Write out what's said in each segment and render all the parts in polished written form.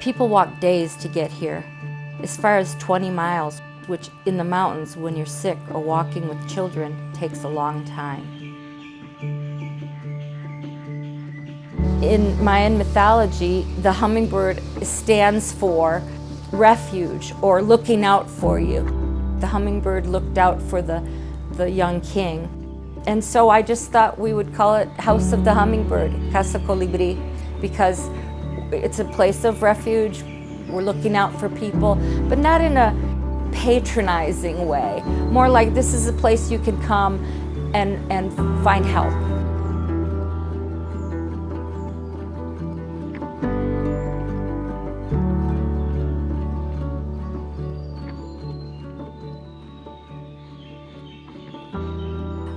People walk days to get here, as far as 20 miles, which in the mountains, when you're sick or walking with children, takes a long time. In Mayan mythology, the hummingbird stands for refuge or looking out for you. The hummingbird looked out for the young king. And so I just thought we would call it House of the Hummingbird, Casa Colibri, because it's a place of refuge. We're looking out for people, but not in a patronizing way. More like this is a place you can come and find help.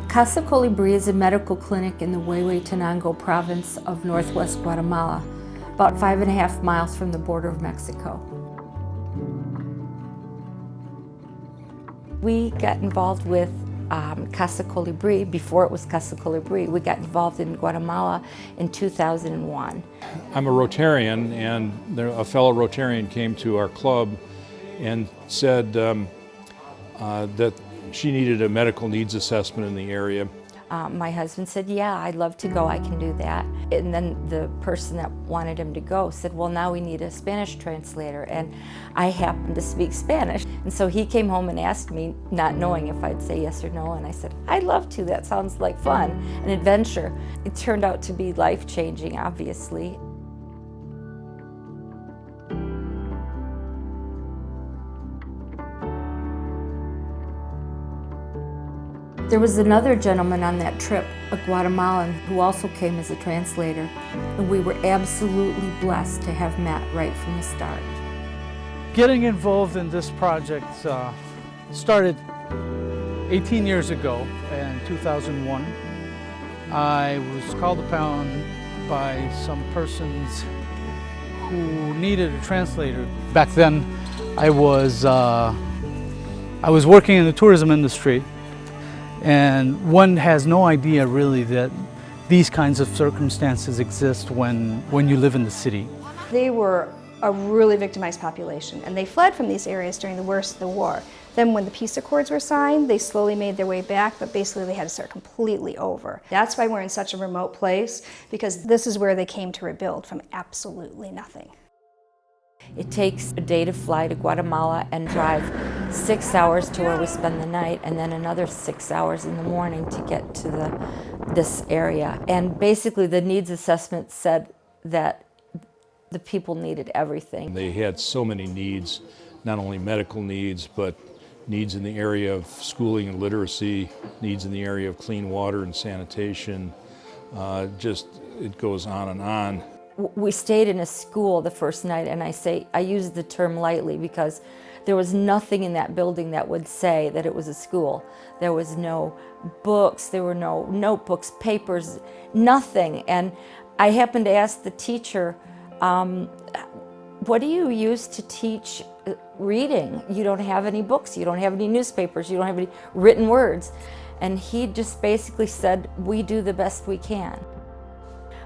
Casa Colibri is a medical clinic in the Huehuetenango province of northwest Guatemala, about 5.5 miles from the border of Mexico. We got involved with Casa Colibri before it was Casa Colibri. We got involved in Guatemala in 2001. I'm a Rotarian, and a fellow Rotarian came to our club and said that she needed a medical needs assessment in the area. My husband said, yeah, I'd love to go, I can do that. And then the person that wanted him to go said, well, now we need a Spanish translator, and I happen to speak Spanish. And so he came home and asked me, not knowing if I'd say yes or no, and I said, I'd love to, that sounds like fun, an adventure. It turned out to be life-changing, obviously. There was another gentleman on that trip, a Guatemalan, who also came as a translator, and we were absolutely blessed to have met right from the start. Getting involved in this project started 18 years ago in 2001. I was called upon by some persons who needed a translator. Back then, I was working in the tourism industry. And one has no idea really that these kinds of circumstances exist when you live in the city. They were a really victimized population, and they fled from these areas during the worst of the war. Then when the peace accords were signed, they slowly made their way back, but basically they had to start completely over. That's why we're in such a remote place, because this is where they came to rebuild from absolutely nothing. It takes a day to fly to Guatemala and drive 6 hours to where we spend the night, and then another 6 hours in the morning to get to this area. And basically the needs assessment said that the people needed everything. They had so many needs, not only medical needs, but needs in the area of schooling and literacy, needs in the area of clean water and sanitation. It goes on and on. We stayed in a school the first night, and I use the term lightly because there was nothing in that building that would say that it was a school. There was no books, there were no notebooks, papers, nothing. And I happened to ask the teacher, what do you use to teach reading? You don't have any books, you don't have any newspapers, you don't have any written words. And he just basically said, we do the best we can.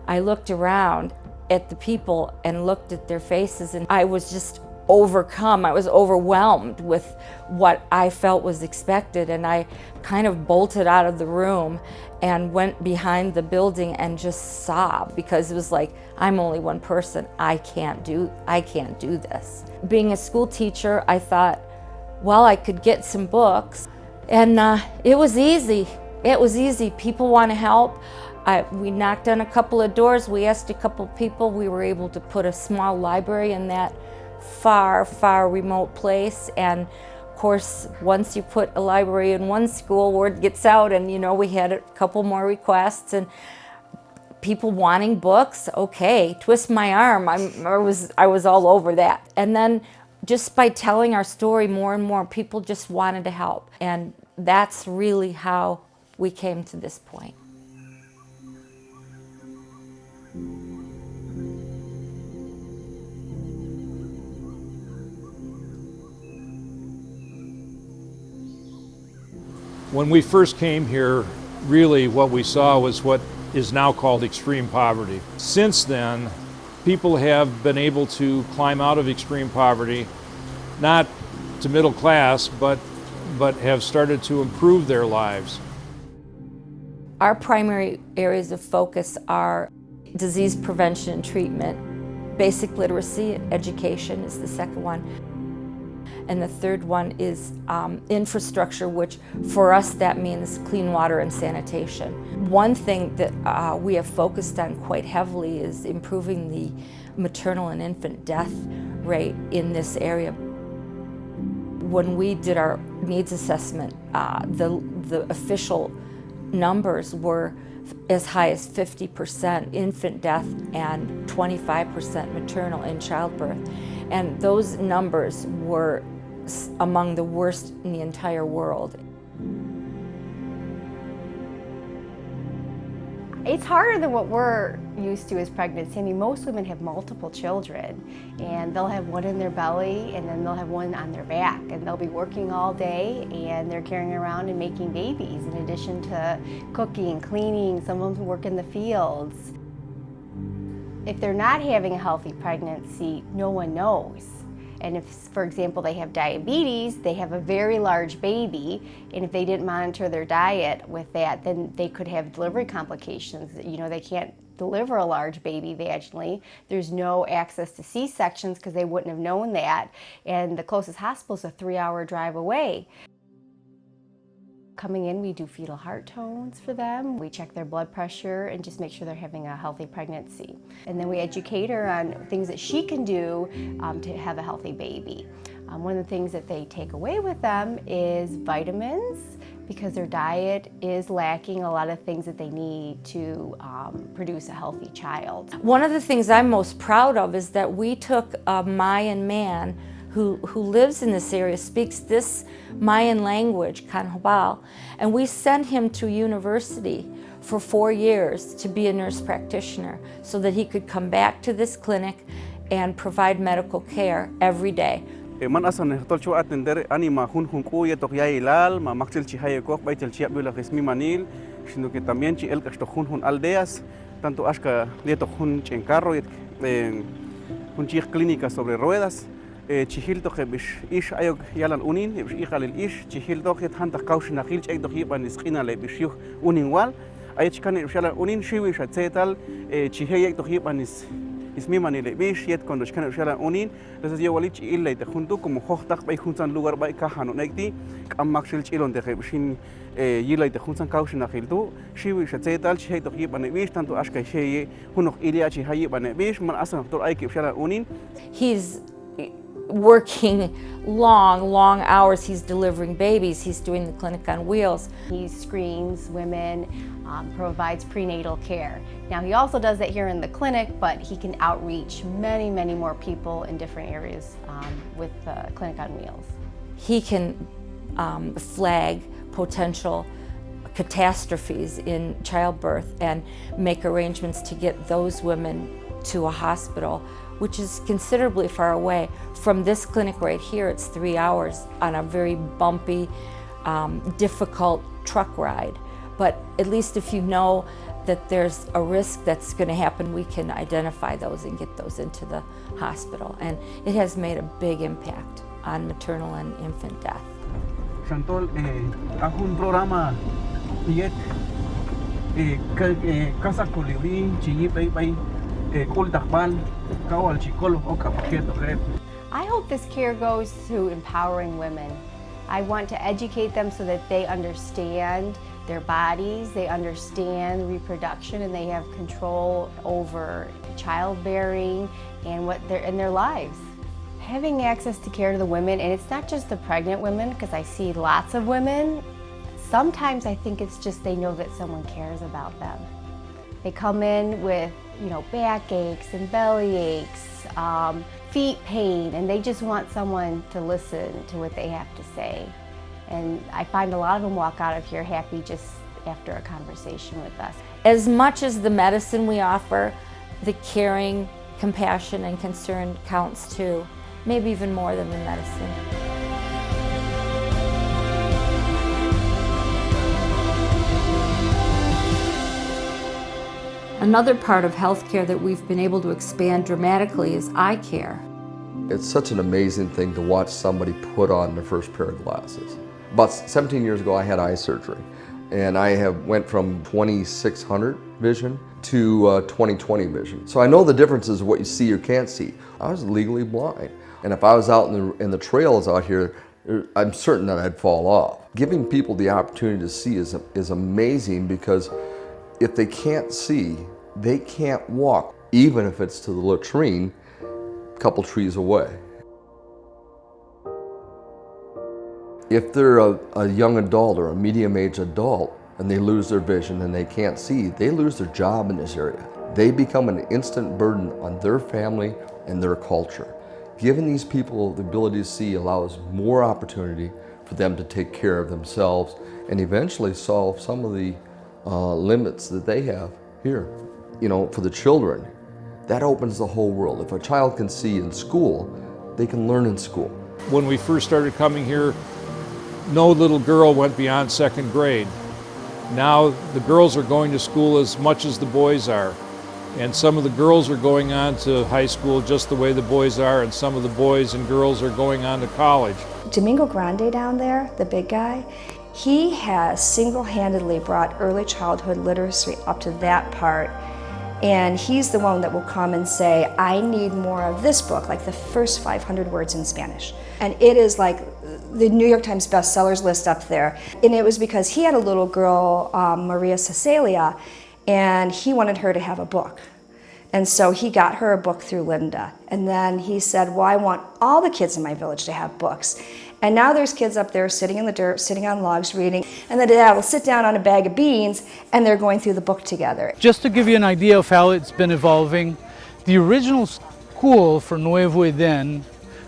I looked around at the people and looked at their faces, and I was just overcome. I was overwhelmed with what I felt was expected, and I kind of bolted out of the room and went behind the building and just sobbed, because it was like, I'm only one person. I can't do this. Being a school teacher, I thought, well, I could get some books, and it was easy. It was easy. People want to help. We knocked on a couple of doors, we asked a couple of people, we were able to put a small library in that far, far remote place. And of course, once you put a library in one school, word gets out, and we had a couple more requests, and people wanting books, okay, twist my arm, I was all over that. And then just by telling our story more and more, people just wanted to help. And that's really how we came to this point. When we first came here, really what we saw was what is now called extreme poverty. Since then, people have been able to climb out of extreme poverty, not to middle class, but have started to improve their lives. Our primary areas of focus are disease prevention and treatment. Basic literacy, education is the second one. And the third one is infrastructure, which for us that means clean water and sanitation. One thing that we have focused on quite heavily is improving the maternal and infant death rate in this area. When we did our needs assessment, the official numbers were as high as 50% infant death and 25% maternal in childbirth. And those numbers were among the worst in the entire world. It's harder than what we're used to as pregnancy. I mean, most women have multiple children, and they'll have one in their belly, and then they'll have one on their back, and they'll be working all day, and they're carrying around and making babies, in addition to cooking, cleaning. Some of them work in the fields. If they're not having a healthy pregnancy, no one knows. And if, for example, they have diabetes, they have a very large baby, and if they didn't monitor their diet with that, then they could have delivery complications. You know, they can't deliver a large baby vaginally. There's no access to C-sections because they wouldn't have known that, and the closest hospital is a 3-hour drive away. Coming in, we do fetal heart tones for them. We check their blood pressure and just make sure they're having a healthy pregnancy. And then we educate her on things that she can do to have a healthy baby. One of the things that they take away with them is vitamins, because their diet is lacking a lot of things that they need to produce a healthy child. One of the things I'm most proud of is that we took a Mayan man who lives in this area, speaks this Mayan language, Canhobal, and we sent him to university for 4 years to be a nurse practitioner so that he could come back to this clinic and provide medical care every day. Man asan tolcho atender anima hun kuye tok ya ilal ma maxil chi haye kok baitel chi abula khismi manil sino que también chi el kasto hun aldeas tanto ashka lieto hun chen carro hun chi clínica sobre ruedas chihil to bish ish ayok yalan unin bish ikhal el ish chihil to het hanta kaush nakhil chek to hiban isqina le bish yuh unin wal aych kan yalan unin shiwi shatzetal chihey to hiban ismi manile bish yet con los kan yalan unin entonces yo walich illa te junto como hochtaq bay juntan lugar bay kahano nekti kam maxil chilon de bishin yila te juntan kaush nakhil tu shiwi shatzetal chihey to hiban bish tanto ashka sheye hunok ilia chihay ban bish man asan to ay ki yalan unin. He's working long hours. He's delivering babies. He's doing the clinic on wheels. He screens women, provides prenatal care. Now he also does that here in the clinic, but he can outreach many more people in different areas with the clinic on wheels. He can flag potential catastrophes in childbirth and make arrangements to get those women to a hospital, which is considerably far away. From this clinic right here, it's 3 hours on a very bumpy, difficult truck ride. But at least if you know that there's a risk that's going to happen, we can identify those and get those into the hospital. And it has made a big impact on maternal and infant death. Santol, un programa yet Casa Colibri, Chiyipay, I hope this care goes to empowering women. I want to educate them so that they understand their bodies, they understand reproduction, and they have control over childbearing and what they're in their lives. Having access to care to the women, and it's not just the pregnant women, because I see lots of women. Sometimes I think it's just they know that someone cares about them. They come in with, back aches and belly aches, feet pain, and they just want someone to listen to what they have to say. And I find a lot of them walk out of here happy just after a conversation with us. As much as the medicine we offer, the caring, compassion, and concern counts too, maybe even more than the medicine. Another part of healthcare that we've been able to expand dramatically is eye care. It's such an amazing thing to watch somebody put on their first pair of glasses. About 17 years ago, I had eye surgery, and I went from 2600 vision to 20/20 vision. So I know the differences of what you see or can't see. I was legally blind, and if I was out in the trails out here, I'm certain that I'd fall off. Giving people the opportunity to see is amazing, because if they can't see, they can't walk, even if it's to the latrine a couple trees away. If they're a young adult or a medium-aged adult and they lose their vision and they can't see, they lose their job in this area. They become an instant burden on their family and their culture. Giving these people the ability to see allows more opportunity for them to take care of themselves and eventually solve some of the limits that they have here. You know, for the children, that opens the whole world. If a child can see in school, they can learn in school. When we first started coming here, no little girl went beyond second grade. Now the girls are going to school as much as the boys are. And some of the girls are going on to high school just the way the boys are, and some of the boys and girls are going on to college. Domingo Grande down there, the big guy, he has single-handedly brought early childhood literacy up to that part. And he's the one that will come and say, I need more of this book, like the first 500 words in Spanish. And it is like the New York Times bestsellers list up there. And it was because he had a little girl, Maria Cecilia, and he wanted her to have a book. And so he got her a book through Linda. And then he said, well, I want all the kids in my village to have books. And now there's kids up there sitting in the dirt, sitting on logs reading, and the dad will sit down on a bag of beans and they're going through the book together. Just to give you an idea of how it's been evolving, the original school for Nuevo Eden,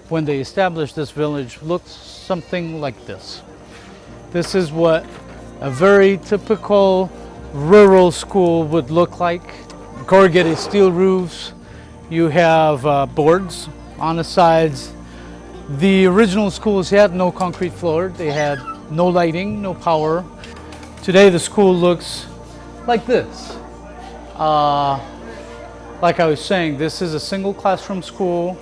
when they established this village, looked something like this. This is what a very typical rural school would look like. Corrugated steel roofs, you have boards on the sides. The original schools had no concrete floor, they had no lighting, no power. Today the school looks like this. Like I was saying, this is a single classroom school.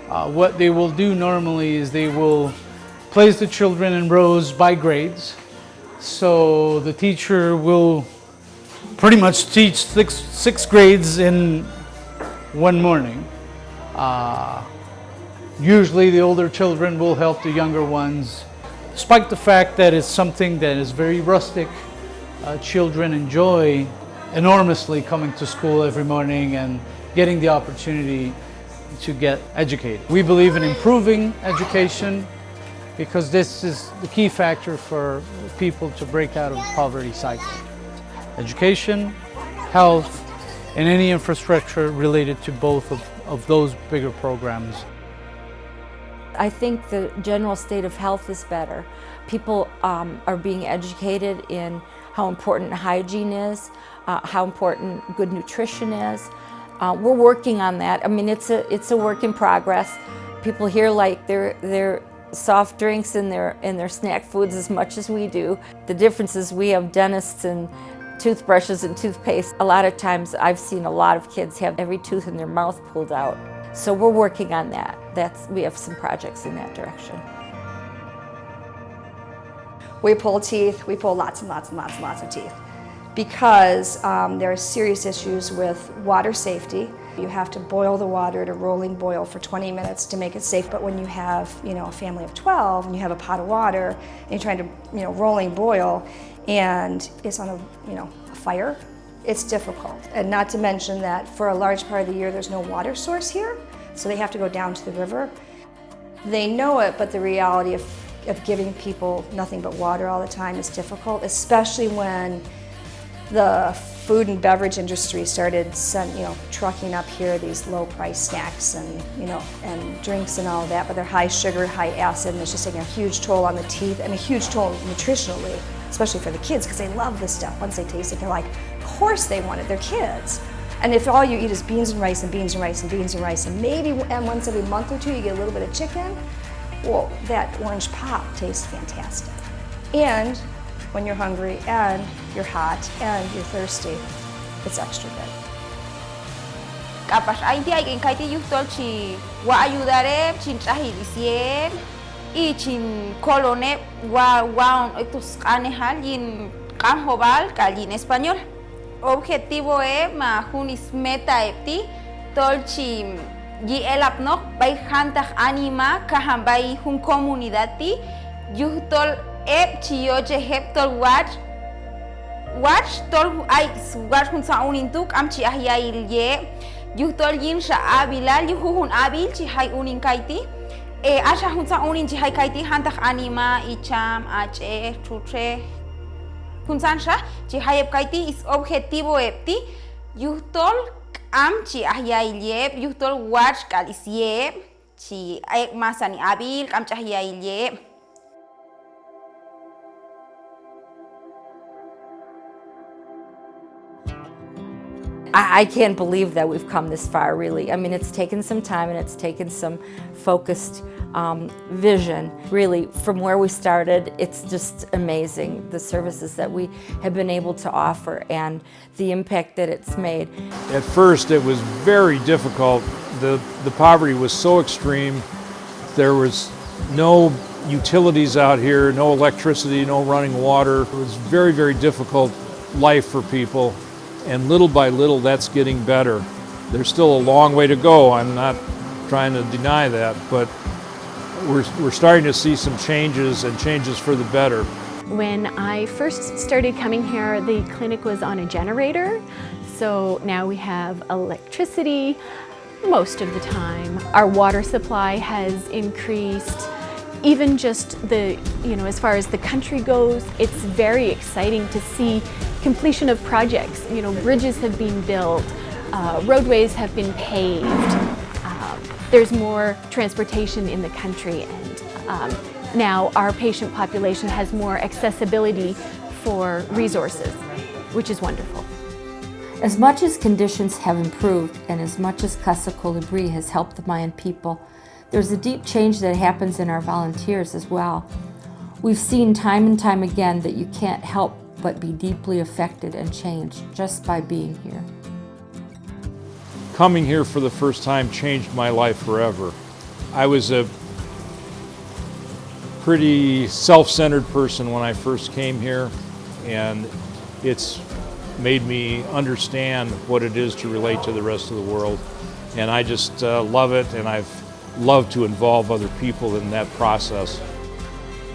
What they will do normally is they will place the children in rows by grades. So the teacher will pretty much teach six grades in one morning. Usually the older children will help the younger ones. Despite the fact that it's something that is very rustic, children enjoy enormously coming to school every morning and getting the opportunity to get educated. We believe in improving education because this is the key factor for people to break out of the poverty cycle. Education, health, and any infrastructure related to both of those bigger programs. I think the general state of health is better. People are being educated in how important hygiene is, how important good nutrition is. We're working on that. I mean, it's a work in progress. People here like their soft drinks and their snack foods as much as we do. The difference is we have dentists and toothbrushes and toothpaste. A lot of times I've seen a lot of kids have every tooth in their mouth pulled out. So we're working on that. We have some projects in that direction. We pull teeth, we pull lots and lots and lots and lots of teeth because there are serious issues with water safety. You have to boil the water at a rolling boil for 20 minutes to make it safe, but when you have, a family of 12 and you have a pot of water and you're trying to, rolling boil and it's on a fire, it's difficult. And not to mention that for a large part of the year there's no water source here, so they have to go down to the river. They know it, but the reality of giving people nothing but water all the time is difficult, especially when the food and beverage industry started trucking up here these low price snacks and drinks and all that, but they're high sugar, high acid, and it's just taking a huge toll on the teeth and a huge toll nutritionally, especially for the kids, because they love this stuff. Once they taste it, they're like, of course they want it, they're kids. And if all you eat is beans and rice and beans and rice and beans and rice, and maybe once every month or two you get a little bit of chicken, well, that orange pop tastes fantastic. And when you're hungry and you're hot and you're thirsty, it's extra good. capas ay dia en kaiti yuhtol chi wa ayudare chin trahi disiem y chin colone wa estos anehal yin kanjobal kalin español. Objetivo ma hunis meta epti tolchi yi elapnok bay hantag anima kahan bay hun comunidad ti yuhtol chi yoche heptol watch tol ay watch hun sa unintuk am chi ahya ilye yuhtol yin sha abilal yuhun abil chi hay unin kaiti asha hun sa unin chi hay kaiti hantag anima icham ache chuche Punsansha, chi hayep kaiti is objetivo epti, yuhtol am chi ahyailye, yuhtol watch kalisye, chi aek masani abil, am chi ahyailye. I can't believe that we've come this far, really. I mean, it's taken some time and it's taken some focused vision. Really, from where we started, it's just amazing, the services that we have been able to offer and the impact that it's made. At first, it was very difficult. The poverty was so extreme. There was no utilities out here, no electricity, no running water. It was very, very difficult life for people. And little by little, that's getting better. There's still a long way to go. I'm not trying to deny that, but we're starting to see some changes and changes for the better. When I first started coming here, the clinic was on a generator. So now we have electricity most of the time. Our water supply has increased. Even just the, as far as the country goes, it's very exciting to see completion of projects. Bridges have been built, roadways have been paved. There's more transportation in the country, and now our patient population has more accessibility for resources, which is wonderful. As much as conditions have improved and as much as Casa Colibri has helped the Mayan people, there's a deep change that happens in our volunteers as well. We've seen time and time again that you can't help but be deeply affected and changed just by being here. Coming here for the first time changed my life forever. I was a pretty self-centered person when I first came here, and it's made me understand what it is to relate to the rest of the world. And I just love it, and I've loved to involve other people in that process.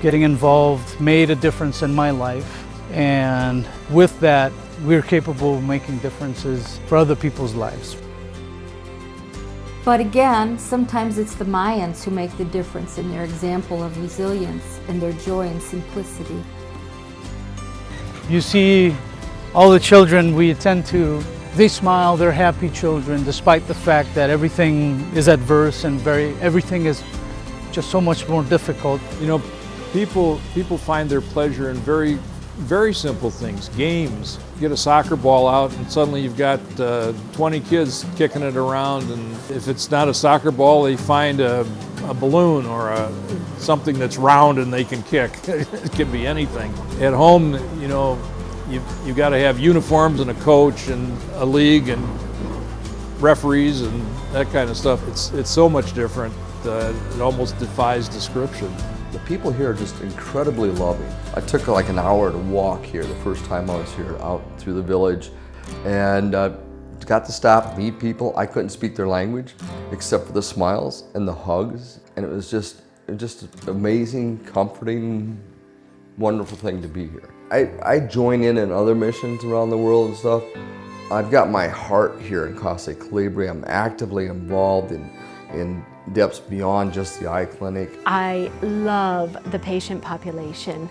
Getting involved made a difference in my life, and with that, we're capable of making differences for other people's lives. But again, sometimes it's the Mayans who make the difference in their example of resilience and their joy and simplicity. You see all the children we attend to, they smile, they're happy children, despite the fact that everything is adverse and everything is just so much more difficult. People find their pleasure in very, very simple things. Games. You get a soccer ball out and suddenly you've got 20 kids kicking it around, and if it's not a soccer ball, they find a balloon or something that's round and they can kick. It can be anything. At home, you've got to have uniforms and a coach and a league and referees and that kind of stuff. It's so much different. It almost defies description. The people here are just incredibly loving. I took like an hour to walk here the first time I was here, out through the village, and got to stop, meet people. I couldn't speak their language except for the smiles and the hugs, and it was just an amazing, comforting, wonderful thing to be here. I join in other missions around the world and stuff. I've got my heart here in Casa Colibri. I'm actively involved in depths beyond just the eye clinic. I love the patient population.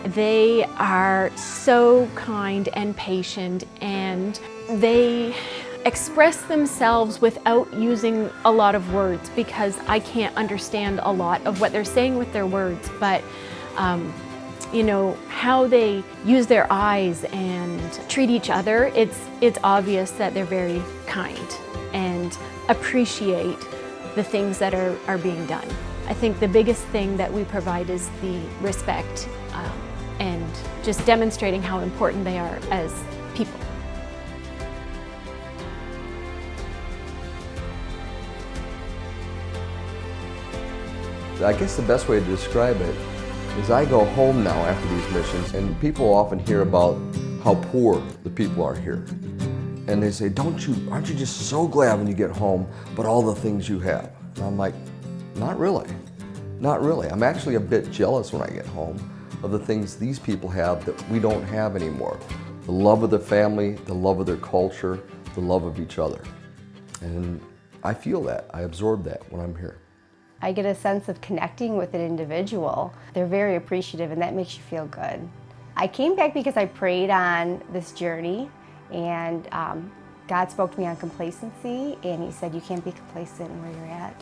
They are so kind and patient, and they express themselves without using a lot of words, because I can't understand a lot of what they're saying with their words, but how they use their eyes and treat each other, it's obvious that they're very kind and appreciate the things that are being done. I think the biggest thing that we provide is the respect and just demonstrating how important they are as people. I guess the best way to describe it is I go home now after these missions, and people often hear about how poor the people are here. And they say, aren't you just so glad when you get home about all the things you have? And I'm like, not really, not really. I'm actually a bit jealous when I get home of the things these people have that we don't have anymore. The love of their family, the love of their culture, the love of each other. And I feel that, I absorb that when I'm here. I get a sense of connecting with an individual. They're very appreciative, and that makes you feel good. I came back because I prayed on this journey, and God spoke to me on complacency, and He said, you can't be complacent where you're at.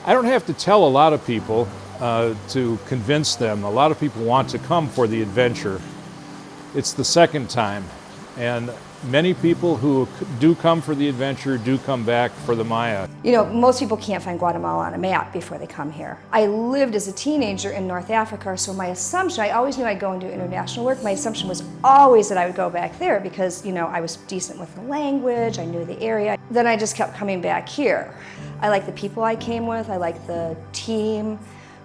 I don't have to tell a lot of people to convince them. A lot of people want to come for the adventure. It's the second time, and many people who do come for the adventure do come back for the Maya. You know, most people can't find Guatemala on a map before they come here. I lived as a teenager in North Africa, so my assumption, I always knew I'd go and do international work. My assumption was always that I would go back there because, you know, I was decent with the language, I knew the area. Then I just kept coming back here. I like the people I came with, I like the team,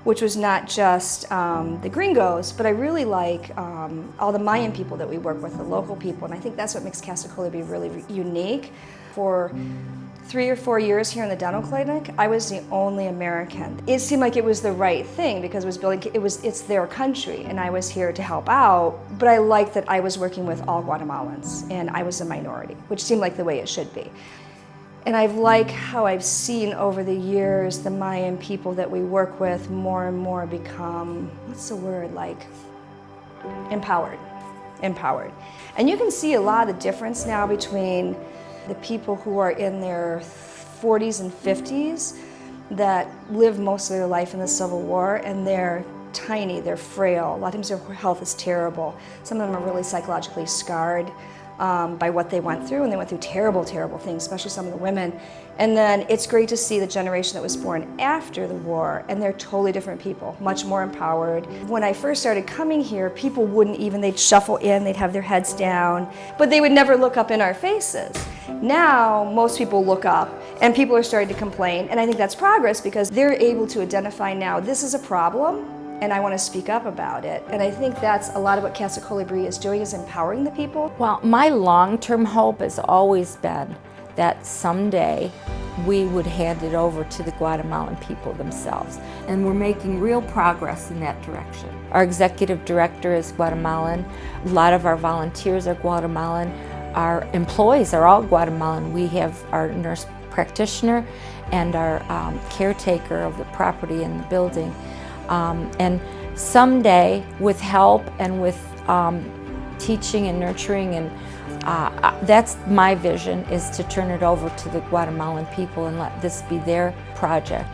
which was not just the gringos, but I really like all the Mayan people that we work with, the local people, and I think that's what makes Casa Colibri really unique. For 3 or 4 years here in the dental clinic, I was the only American. It seemed like it was the right thing because it's their country, and I was here to help out, but I liked that I was working with all Guatemalans, and I was a minority, which seemed like the way it should be. And I've liked how I've seen over the years the Mayan people that we work with more and more become, what's the word, like empowered. And you can see a lot of difference now between the people who are in their 40s and 50s that lived most of their life in the Civil War, and they're tiny, they're frail. A lot of times their health is terrible. Some of them are really psychologically scarred by what they went through, and they went through terrible, terrible things, especially some of the women. And then it's great to see the generation that was born after the war, and they're totally different people, much more empowered. When I first started coming here, people wouldn't even, they'd shuffle in, they'd have their heads down, but they would never look up in our faces. Now, most people look up, and people are starting to complain, and I think that's progress because they're able to identify now, this is a problem, and I want to speak up about it. And I think that's a lot of what Casa Colibri is doing, is empowering the people. Well, my long-term hope has always been that someday we would hand it over to the Guatemalan people themselves. And we're making real progress in that direction. Our executive director is Guatemalan. A lot of our volunteers are Guatemalan. Our employees are all Guatemalan. We have our nurse practitioner and our caretaker of the property and the building. And someday, with help and with teaching and nurturing, and that's my vision, is to turn it over to the Guatemalan people and let this be their project.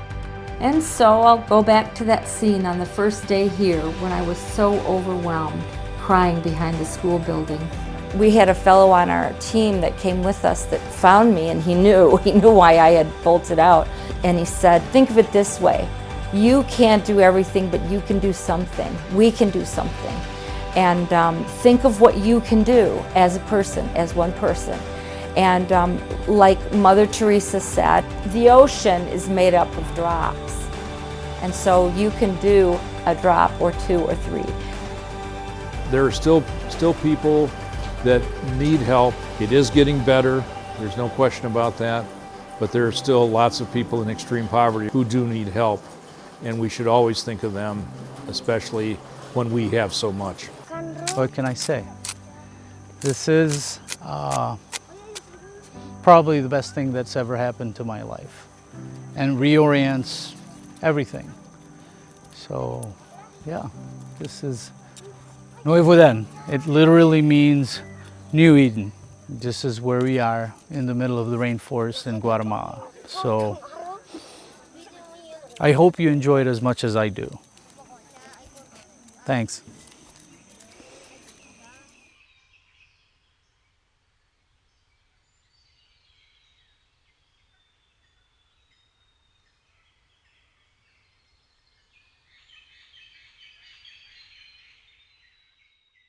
And so I'll go back to that scene on the first day here when I was so overwhelmed, crying behind the school building. We had a fellow on our team that came with us that found me, and he knew why I had bolted out. And he said, think of it this way. You can't do everything, but you can do something. We can do something. And think of what you can do as a person, as one person. And like Mother Teresa said, the ocean is made up of drops. And so you can do a drop or 2 or 3. There are still people that need help. It is getting better, there's no question about that, but there are still lots of people in extreme poverty who do need help. And we should always think of them, especially when we have so much. What can I say? This is probably the best thing that's ever happened to my life, and reorients everything. So, yeah, this is Nuevo Eden. It literally means New Eden. This is where we are in the middle of the rainforest in Guatemala. So, I hope you enjoy it as much as I do. Thanks.